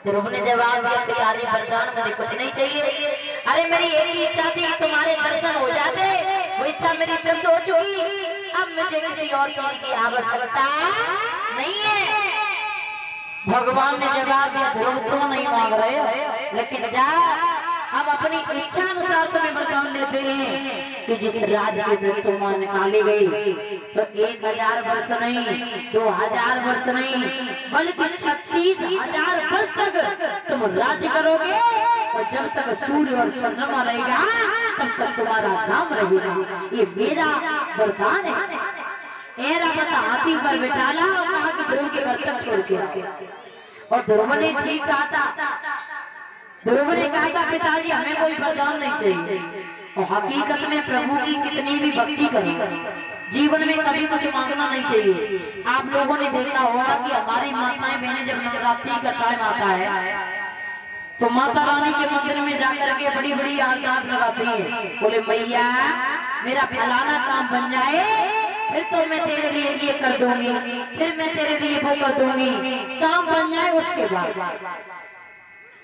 ध्रुव ने जवाब दिया, पिताजी वरदान मुझे कुछ नहीं चाहिए। अरे मेरी एक ही इच्छा थी कि तुम्हारे दर्शन हो जाते, वो इच्छा मेरी तृप्त हो चुकी, अब मुझे किसी और चीज की आवश्यकता नहीं है। भगवान ने जवाब दिया, ध्रुव तुम नहीं मांग रहे हो, लेकिन जा अब अपनी इच्छा अनुसार तुम्हें वरदान देते हैं कि जिस राज्य की तुम निकाली गई तो 1000 वर्ष नहीं, 2000 वर्ष नहीं, बल्कि 36,000 वर्ष तक तुम राज्य करोगे, और जब तक सूर्य और चंद्रमा रहेगा तब तक तुम्हारा नाम रहेगा। ये मेरा वरदान है। एरा बता हाथी पर बिठाला और कहा कि ध्रुव के घर तक छोड़ के आओ। और ध्रुव ने ठीक कहा था, ध्रुव ने कहा था पिताजी हमें कोई वरदान नहीं चाहिए। और हकीकत में प्रभु की कितनी भी भक्ति करो, जीवन में कभी कुछ मांगना नहीं चाहिए। आप लोगों ने देखा होगा कि हमारी माताएं बहनें जब नवरात्रि का टाइम आता है तो माता रानी के मंदिर में जाकर के बड़ी बड़ी अरदास लगाती है, बोले मैया मेरा फलाना काम बन जाए फिर तो मैं तेरे लिए ये कर दूंगी, फिर मैं तेरे लिए वो कर दूंगी, काम बन जाए उसके बाद।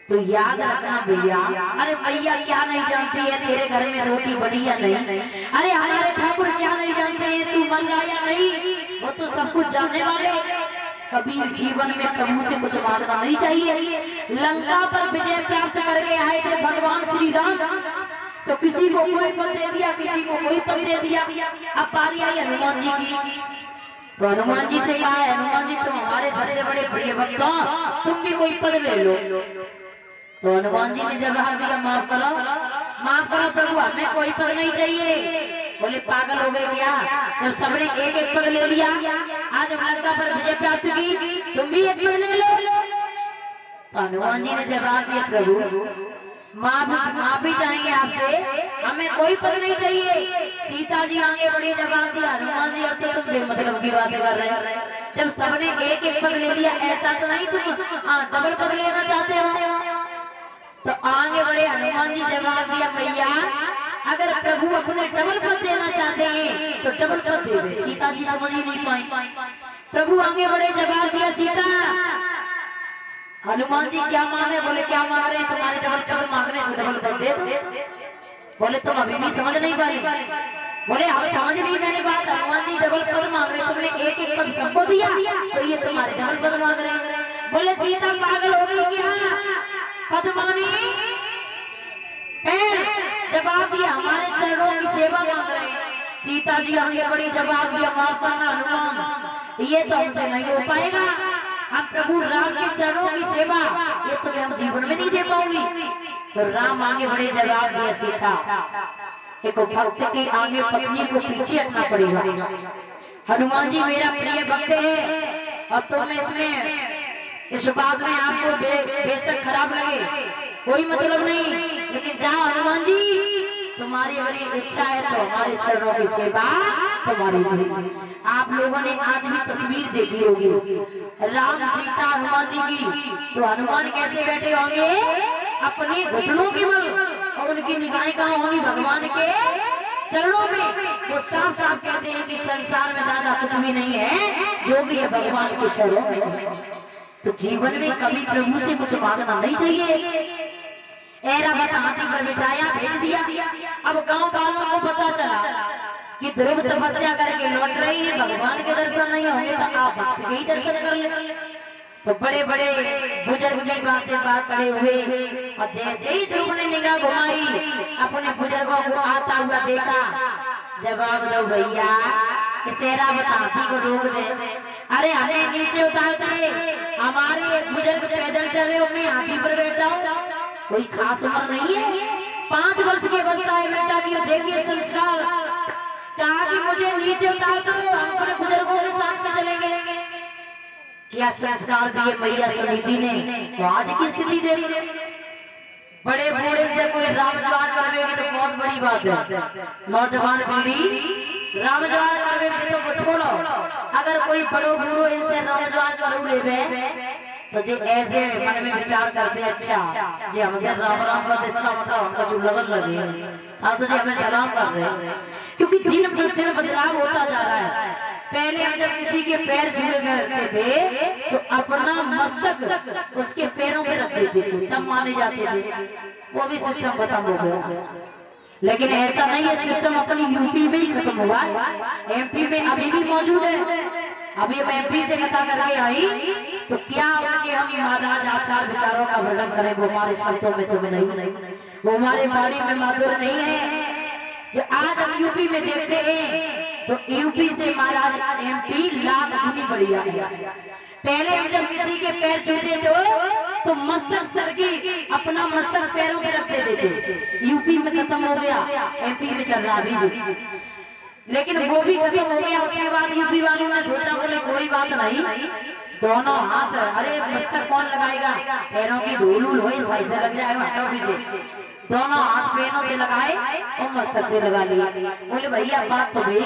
तो याद रखना भैया, अरे मैया क्या नहीं जानती है तेरे घर में रोटी बनी या नहीं, अरे हमारे ठाकुर क्या नहीं जानते हैं तू बन रहा या नहीं, वो तो सब कुछ जानने वाले। कभी जीवन में प्रभु से कुछ मांगना नहीं चाहिए। लंका पर विजय प्राप्त करके आए थे भगवान श्री राम, तो किसी को कोई पद दे दिया, किसी को कोई पद दे दिया। अब पारी आई हनुमान जी की, तो हनुमान जी से कहा है, हनुमान जी तुम हमारे सबसे बड़े प्रिय भक्त हो, तुम भी कोई पद ले लो। तो हनुमान जी ने जवाब दिया, माफ करो प्रभु हमें कोई पद नहीं चाहिए। बोले पागल हो गए क्या, जब सबने एक एक पद ले लिया, आज लंका पर विजय प्राप्त की, तुम भी एक पद ले लो। तो हनुमान जी ने जवाब दिया, प्रभु माफी चाहेंगे आपसे, हमें कोई पद नहीं चाहिए। सीता जी आगे बढ़ी, जवाब दिया, हनुमान जी अब तो तुम बेमतलब की बातें कर रहे हो, जब सबने एक एक पद ले लिया ऐसा तो नहीं तुम डबल पद लेना चाहते हो। तो आगे बढ़े हनुमान जी, जवाब दिया, मैया अगर प्रभु अपने डबल पद देना चाहते हैं तो डबल पद दे दे। सीता जी समझ ही नहीं पाई। प्रभु आगे बढ़े, जवाब दिया, सीता हनुमान जी क्या मांगे, बोले क्या मांग रहे हैं, तुम्हारे डबल पद मांग रहे हैं, डबल पद दे दो। बोले तुम अभी भी समझ नहीं पाई। बोले हम समझ नहीं मैंने बात, हनुमान जी डबल पद मांग रहे, तुमने एक एक पद सबको दिया तो ये तुम्हारे डबल पद मांग रहे हैं। बोले सीता पागल हो गई क्या, पद्मानी जवाब दिया, हमारे चरणों की सेवा मांग रहे हैं। सीता जी आगे बढ़ी, जवाब दिया, माफ करना हनुमान, ये तो हमसे नहीं हो पाएगा, हम प्रभु राम के चरणों की सेवा ये तो मैं हम जीवन में नहीं दे पाऊंगी। तो राम आगे बढ़े, जवाब दिया, सीता एक भक्त के आगे पत्नी को पीछे हटना पड़ेगा। हनुमान जी मेरा प्रिय भक्त है और तुम इसमें इस बात में आपको बेशक खराब लगे कोई मतलब नहीं, लेकिन जाओ हनुमान जी तुम्हारी बड़ी इच्छा है तो हमारे चरणों की सेवा तुम्हारी नहीं। आप लोगों ने आज भी तस्वीर देखी होगी राम सीता हनुमान जी की, तो हनुमान कैसे बैठे होंगे अपने घुटनों के बल, और उनकी निगाहें कहाँ होंगी, भगवान के चरणों में। वो साफ साफ कहते हैं कि संसार में दादा कुछ भी नहीं है, जो भी है भगवान के चरणों में। तो जीवन में कभी प्रभु से कुछ मांगना नहीं चाहिए। ऐरावत हाथी पर बिठाया, भेज दिया। अब गांव वालों को पता चला कि ध्रुव तपस्या करके लौट रही है, भगवान के दर्शन नहीं होंगे तो आप भक्त के ही दर्शन कर ले। तो बड़े बड़े बुजुर्ग भी वहां से बाहर खड़े हुए, और जैसे ही ध्रुव ने निगाह घुमाई अपने बुजुर्गों को आता हुआ देखा, जवाब दो भैया, इस ऐरावत हाथी को रोक दे, अरे हमें नीचे उतार दे, हमारे बुजुर्ग पैदल चल रहे हो, मैं हाथी पर बैठा हूँ, कोई खास उम्र नहीं है, 5 वर्ष की अवस्था है बेटा की, देखिए संस्कार। कहा कि मुझे नीचे उतार दो, हम अपने बुजुर्गों के साथ में चलेंगे। क्या संस्कार दिए मैया सुनीति ने, तो आज की स्थिति देखिए, बड़े बूढ़े से कोई रामद्वार करवेगी तो बहुत बड़ी बात है, नौजवान पीढ़ी रामद्वार करवेगी तो वो छोड़ो, अगर कोई बड़ो बूढ़ो इनसे रामद्वार करू ले तो जो ऐसे मन में विचार करते, अच्छा जी हमसे राम राम का इसका मतलब हमको जो लगन लगे आज तो जी हमें सलाम कर रहे हैं, क्योंकि दिन प्रतिदिन बदलाव होता जा रहा है। पहले हम जब किसी के पैर छुए करते थे तो अपना मस्तक उसके पैरों में रख देते थे, तब माने जाते थे। वो भी सिस्टम खत्म हो गया। लेकिन ऐसा नहीं है, सिस्टम अपनी यूपी में ही खत्म हुआ है, एमपी में अभी भी मौजूद है। अभी हम एमपी से पता करके आई तो क्या उनके हम महाराज आचार विचारों का वर्णन करें, वो हमारे शब्दों में तो नहीं, वो हमारे वाणी में माधुर नहीं है। जो आज हम यूपी में देखते हैं तो यूपी से महाराज एमपी लाख गुनी बढ़िया है। पहले हम जब किसी के पैर छूते तो मस्तक सर की अपना मस्तक पैरों में रख देते थे। यूपी में खत्म हो गया, एमपी में चल रहा अभी, लेकिन वो भी खत्म हो गया। उसके बाद यूपी वालों ने सोचा बोले कोई बात नहीं, दोनों हाथ, अरे मस्तक कौन लगाएगा, पैरों की धूल हो सही से लग जाएगा, हटाओ पीछे। दोनों हाथ पैरों से लगाए और मस्तक से लगा लिया। बोले भैया बात तो भई,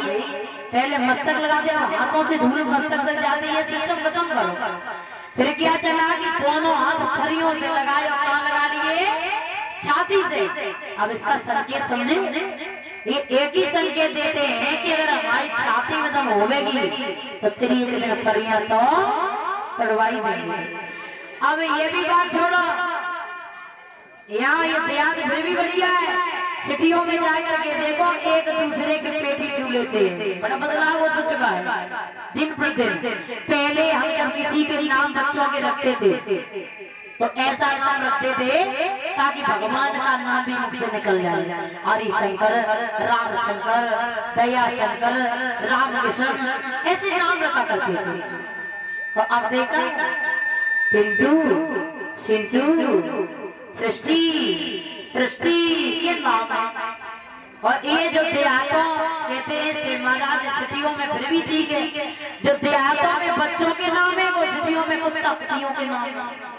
पहले मस्तक लगा दे, हाथों से धूल मस्तक तक जाते, ये सिस्टम खत्म करो। फिर क्या चला कि दोनों हाथ थरियों से लगाए और कहाँ लगा लिए, छाती से। अब इसका संकेत समझे, ये एक ही संकेत देते हैं कि अगर हमारी छाती में दम होवेगी तो तेरी एक दिन परियां तो तड़वाई देंगे। अब ये भी बात छोड़ो, यहाँ ये देहात फिर भी बढ़िया है, सिटियों में जाकर के देखो एक दूसरे के पेटी छू लेते हैं। बड़ा बदलाव हो तो चुका है दिन प्रतिदिन। पहले हम जब किसी के नाम बच्चों के रखते थे तो ऐसा नाम रखते थे ताकि भगवान का नाम भी मुख से निकल जाए, हरि शंकर, राम शंकर, दया शंकर, राम किशन, ऐसे नाम रखा करते थे। तो अब देखा पिंटू, सिंटू, सृष्टि, दृष्टि, ये नाम है। और ये जो देहातों कहते हैं महाराज सिटियों में फिर भी ठीक है, जो देहातों में बच्चों के नाम है वो सिटियों में कुत्ता कुत्तियों के नाम है।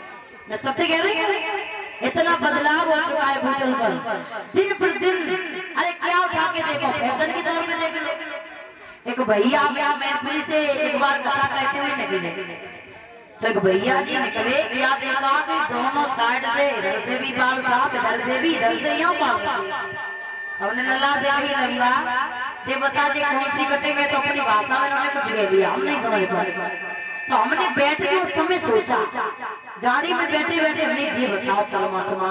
मैं सत्य कह रही हूँ, इतना बदलाव हो चुका है भूतल पर दिन प्रतिदिन। अरे क्या उठा के देखो, फैशन के दौर में देख लो। एक भैया मैनपुरी से एक बार कथा कहते हुए निकले, तो एक भैया जी निकले, क्या देखा कि दोनों साइड से, इधर से भी बाल साफ, इधर से भी, इधर से यहाँ बाल। हमने लल्ला से कही लल्ला जे बता जे कौन सी कटेंगे, तो अपनी भाषा में उन्होंने कुछ कह दिया, हम नहीं समझ पाए। तो हमने बैठ के उस समय सोचा, गाड़ी में बैठे बैठे हमने ये बताओ परमात्मा,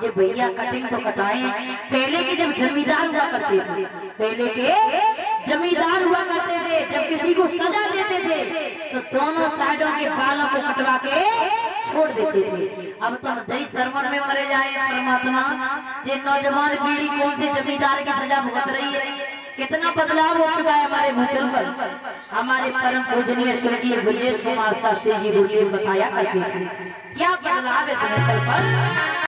ये भैया कटिंग तो कटाए, पहले के जब जमींदार हुआ करते थे, पहले के जमींदार हुआ करते थे, जब किसी को सजा देते थे तो दोनों साइडों के बालों को कटवा के छोड़ देते थे। अब तो जय सरवन में मरे जाए परमात्मा, ये नौजवान पीढ़ी कौन से जमींदार की सजा भुगत रही है। कितना बदलाव हो चुका है हमारे भूतल पर। हमारे परम पूजनीय स्वर्गीय ब्रजेश कुमार शास्त्री जी गुरुदेव बताया करते थे क्या बदलाव है इस भूतल पर।